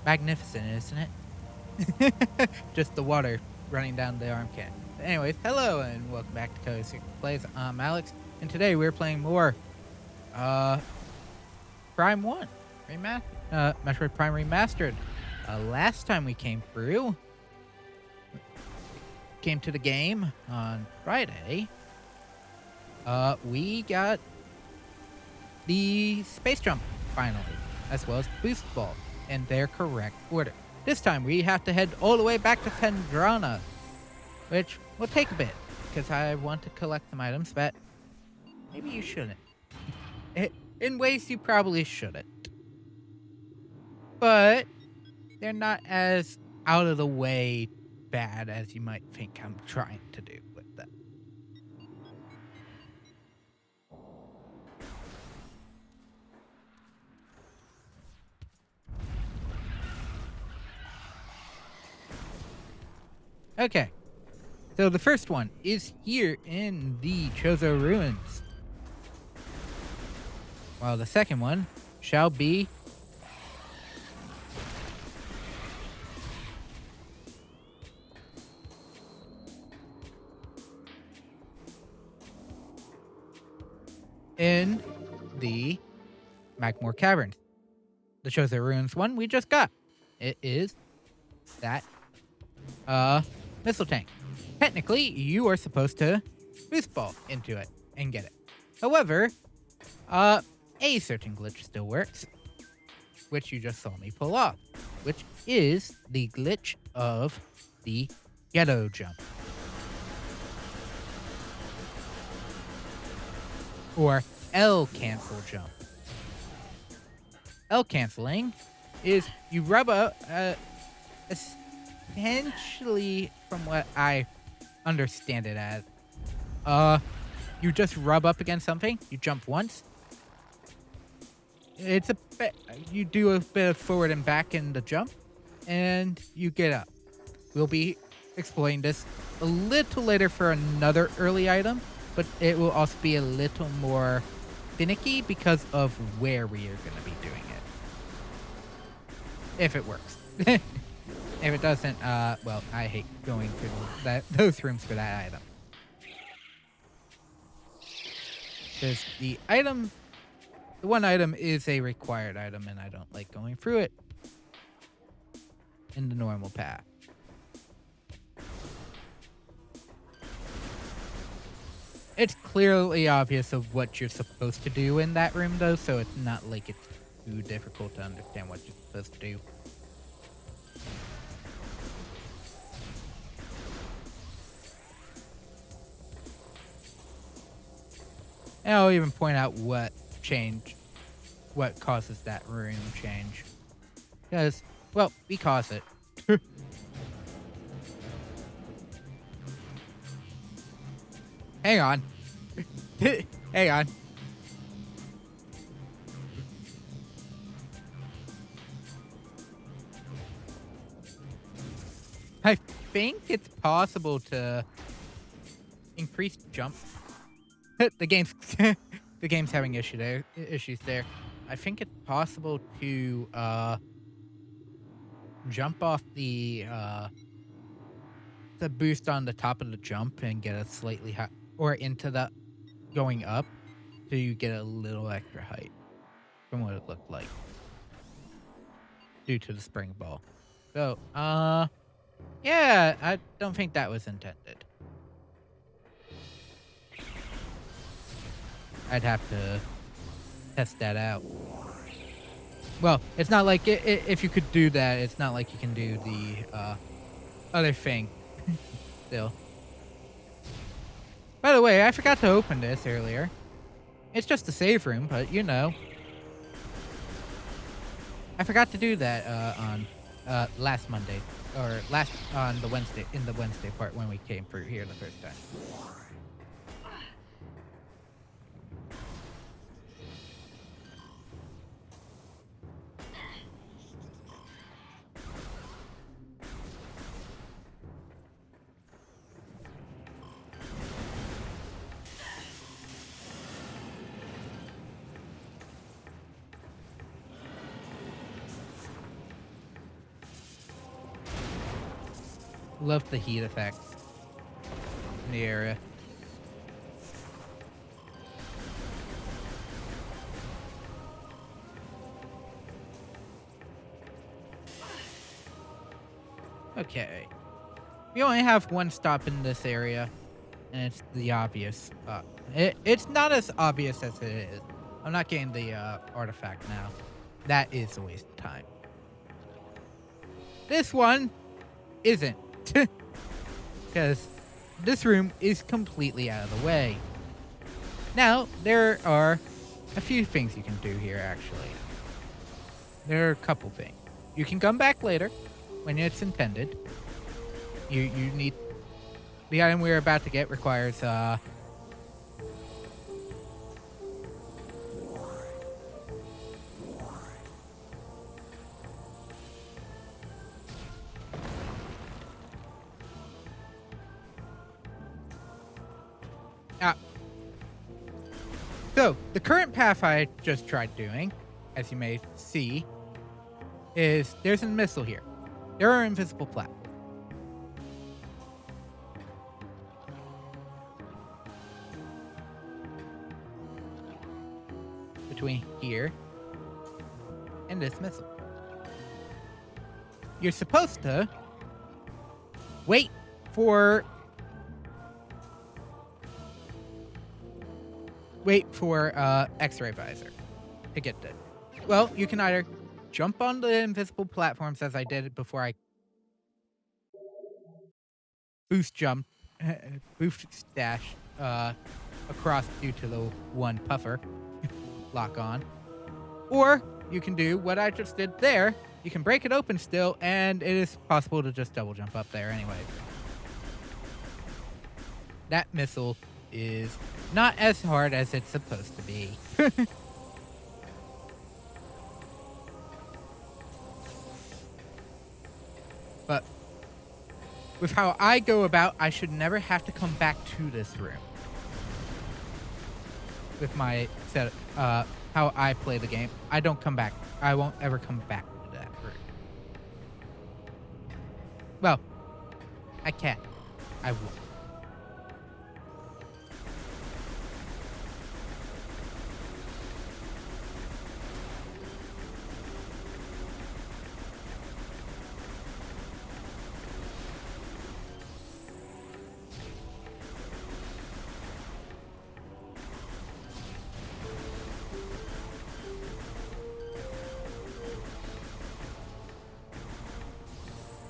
Magnificent, isn't it? Just the water running down the arm can. But anyways, hello and welcome back to Code 6 Plays. I'm Alex, and today we're playing more uh Prime 1 Metroid Prime Remastered. Last time we came to the game on Friday, we got the space jump finally, as well as boost ball in their correct order. This time we have to head all the way back to Phendrana, which will take a bit, because I want to collect some items that maybe you shouldn't. In ways you probably shouldn't. But they're not as out of the way bad as you might think I'm trying to do with them. Okay, so the first one is here in the Chozo Ruins, while the second one shall be in the Magmore Caverns. The Chozo Ruins one we just got. It is that missile tank. Technically, you are supposed to boost ball into it and get it. However, a certain glitch still works, which you just saw me pull off, which is the glitch of the ghetto jump. Or L cancel jump. L canceling is you rub up, essentially, from what I understand it as, you just rub up against something, you jump once. It's a bit, you do a bit of forward and back in the jump, and you get up. We'll be exploring this a little later for another early item, but it will also be a little more finicky because of where we are going to be doing it. If it works. If it doesn't, well, I hate going through those rooms for that item. Because the one item is a required item, and I don't like going through it in the normal path. It's clearly obvious of what you're supposed to do in that room, though, so it's not like it's too difficult to understand what you're supposed to do. And I'll even point out what causes that room change. Because, well, we cause it. Hang on. Hang on. I think it's possible to increase jump. the game's having issues there. I think it's possible to jump off the boost on the top of the jump and get a slightly high, or into the going up, so you get a little extra height from what it looked like due to the spring ball. So, yeah, I don't think that was intended. I'd have to test that out. Well, it's not like if you could do that, it's not like you can do the other thing still. By the way, I forgot to open this earlier. It's just a save room, but you know. I forgot to do that on last Monday, or on the Wednesday, in the Wednesday part when we came through here the first time. love the heat effect in the area. Okay. We only have one stop in this area, and it's the obvious. It's not as obvious as it is. I'm not getting the artifact now. That is a waste of time. This one isn't. Because this room is completely out of the way. Now, there are a few things you can do here, actually. There are a couple things. You can come back later, when it's intended. You need... The item we're about to get requires, So, the current path I just tried doing, as you may see, is there's a missile here. There are invisible platforms. Between here and this missile. You're supposed to wait for X-ray visor to get this. Well, you can either jump on the invisible platforms as I did before I boost dash across due to the one puffer lock on. Or you can do what I just did there. You can break it open still, and it is possible to just double jump up there anyway. That missile is not as hard as it's supposed to be. But with how I go about, I should never have to come back to this room. With my set, how I play the game, I don't come back. I won't ever come back to that room. Well, I can. I won't.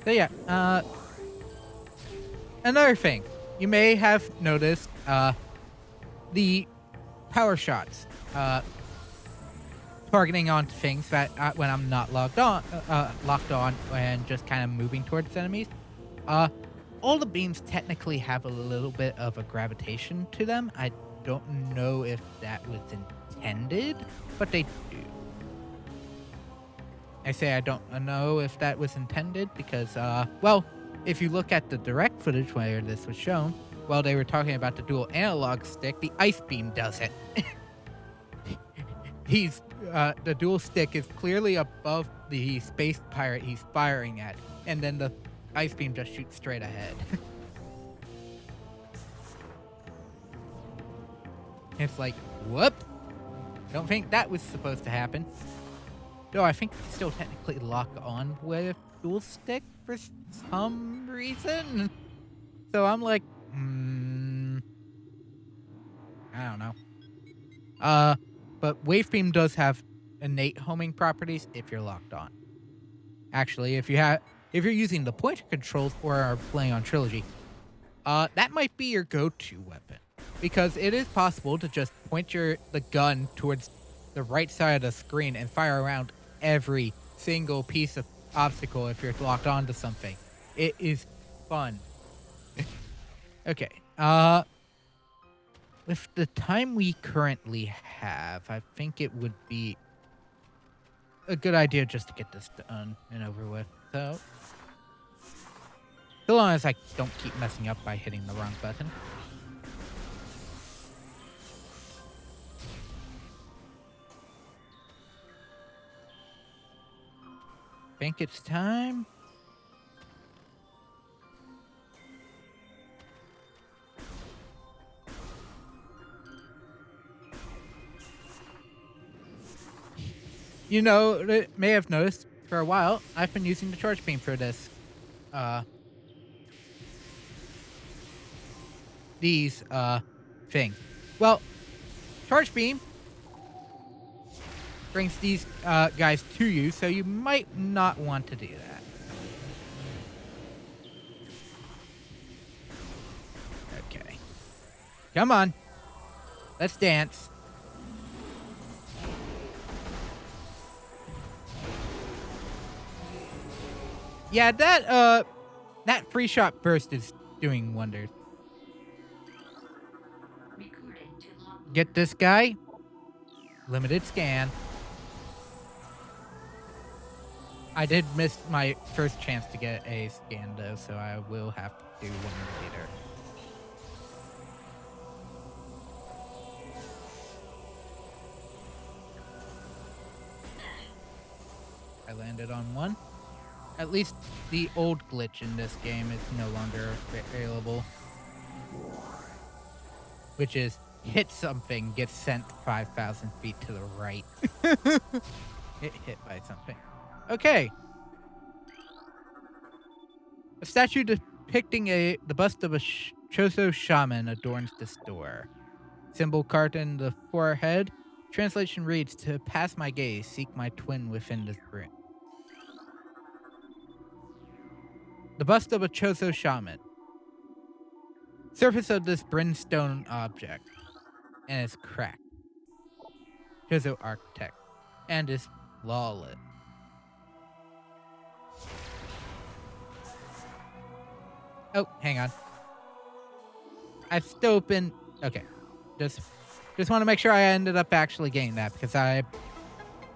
So yeah, another thing, you may have noticed the power shots targeting onto things that when I'm not locked on and just kind of moving towards enemies. All the beams technically have a little bit of a gravitation to them. I don't know if that was intended, but they do. I say I don't know if that was intended because, well, if you look at the direct footage where this was shown, while they were talking about the dual analog stick, the ice beam does it. The dual stick is clearly above the space pirate he's firing at, and then the ice beam just shoots straight ahead. It's like, whoop! Don't think that was supposed to happen. Though I think you still technically lock on with dual stick for some reason. So I'm like, I don't know. But Wave Beam does have innate homing properties if you're locked on. Actually, if you're using the pointer controls or are playing on Trilogy, that might be your go-to weapon. Because it is possible to just point the gun towards the right side of the screen and fire around every single piece of obstacle if you're locked onto something. It is fun. Okay. With the time we currently have, I think it would be a good idea just to get this done and over with. So long as I don't keep messing up by hitting the wrong button. Think it's time. You know, may have noticed for a while, I've been using the charge beam for this, uh, these, things. Well, charge beam brings these, guys to you, so you might not want to do that. Okay. Come on. Let's dance. Yeah, that free shot burst is doing wonders. Get this guy. Limited scan. I did miss my first chance to get a scan though, so I will have to do one later. I landed on one. At least the old glitch in this game is no longer available. Which is, hit something, gets sent 5,000 feet to the right. Get hit by something. Okay. A statue depicting the bust of a Chozo shaman adorns this door. Symbol carved in the forehead. Translation reads, "To pass my gaze, seek my twin within this room." The bust of a Chozo shaman. Surface of this brimstone object. And it's cracked. Chozo architect. And is flawless. Oh, hang on. I've still been... Okay. Just want to make sure I ended up actually getting that, because I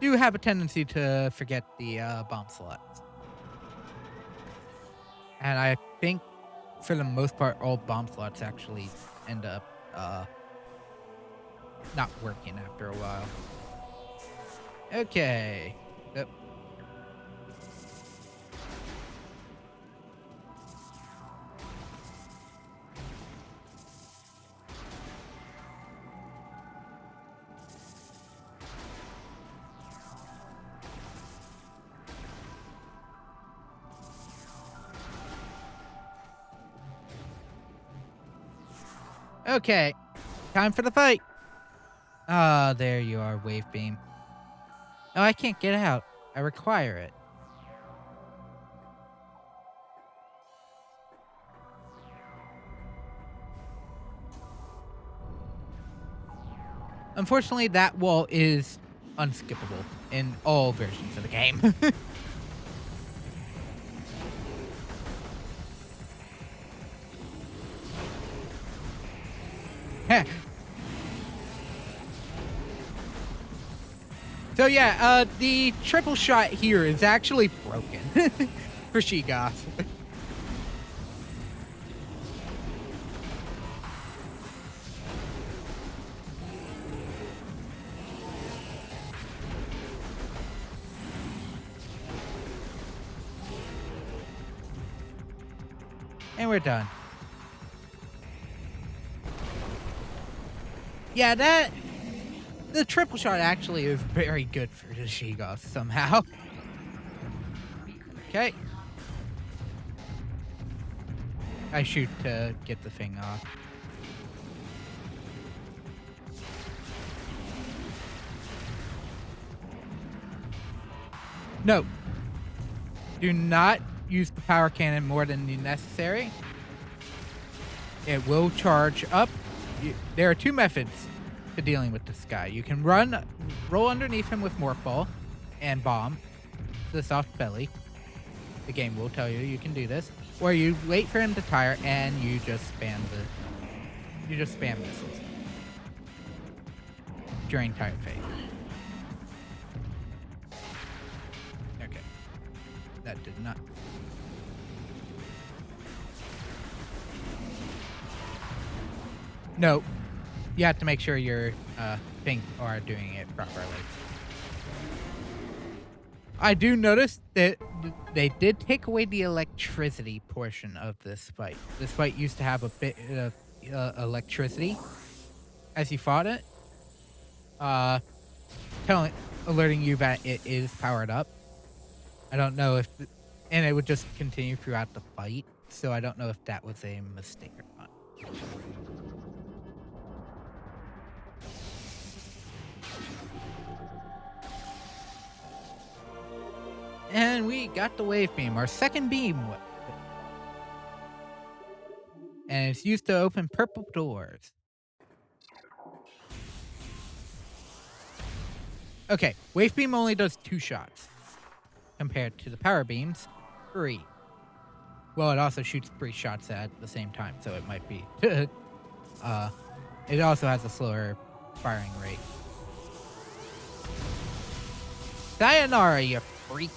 do have a tendency to forget the bomb slots. And I think, for the most part, all bomb slots actually end up not working after a while. Okay. Yep. Okay. Time for the fight. Ah, there you are, Wave Beam. Oh, I can't get out. I require it. Unfortunately, that wall is unskippable in all versions of the game. Heh. So yeah, the triple shot here is actually broken for Sheegoth. And we're done. Yeah, the triple shot actually is very good for the Sheegoth somehow. Okay. I shoot to get the thing off. No. Do not use the power cannon more than necessary. It will charge up. There are two methods to dealing with this guy. You can roll underneath him with Morph Ball and bomb the soft belly. The game will tell you can do this. Or you wait for him to tire and you just spam missiles during tire phase. Okay. That did not. No. You have to make sure your things are doing it properly. I do notice that they did take away the electricity portion of this fight. This fight used to have a bit of electricity as you fought it. alerting you that it is powered up. I don't know if, and it would just continue throughout the fight. So I don't know if that was a mistake or not. And we got the wave beam, our second beam. And it's used to open purple doors. Okay, wave beam only does 2 shots compared to the power beams, 3. Well, it also shoots 3 shots at the same time, so it might be. It also has a slower firing rate. Sayonara, you freak.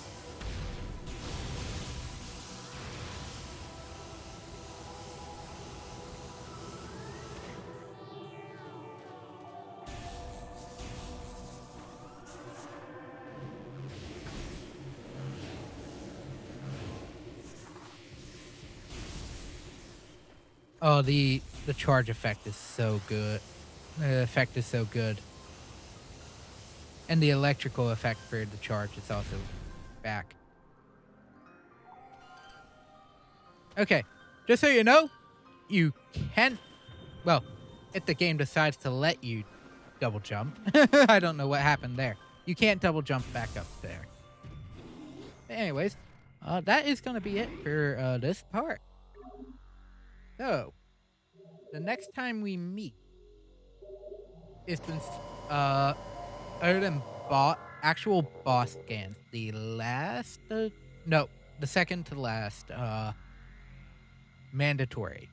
Oh, the charge effect is so good. The effect is so good. And the electrical effect for the charge is also back. Okay, just so you know, you can, well, if the game decides to let you double jump, I don't know what happened there. You can't double jump back up there. Anyways, that is going to be it for this part. So, the next time we meet is been, other than actual boss scans, the last, no, the second to last, mandatory,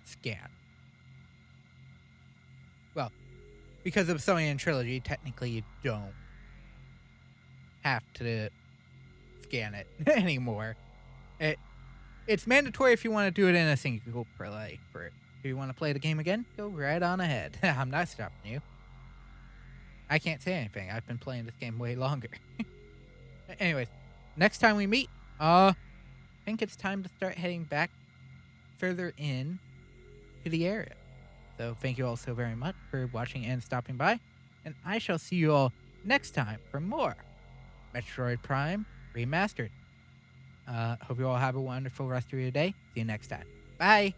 scan. Well, because of Sony Trilogy, technically you don't have to scan it anymore. It's mandatory if you want to do it in a single play. If you want to play the game again, go right on ahead. I'm not stopping you. I can't say anything. I've been playing this game way longer. Anyways, next time we meet, I think it's time to start heading back further in to the area. So thank you all so very much for watching and stopping by. And I shall see you all next time for more Metroid Prime Remastered. Hope you all have a wonderful rest of your day. See you next time. Bye.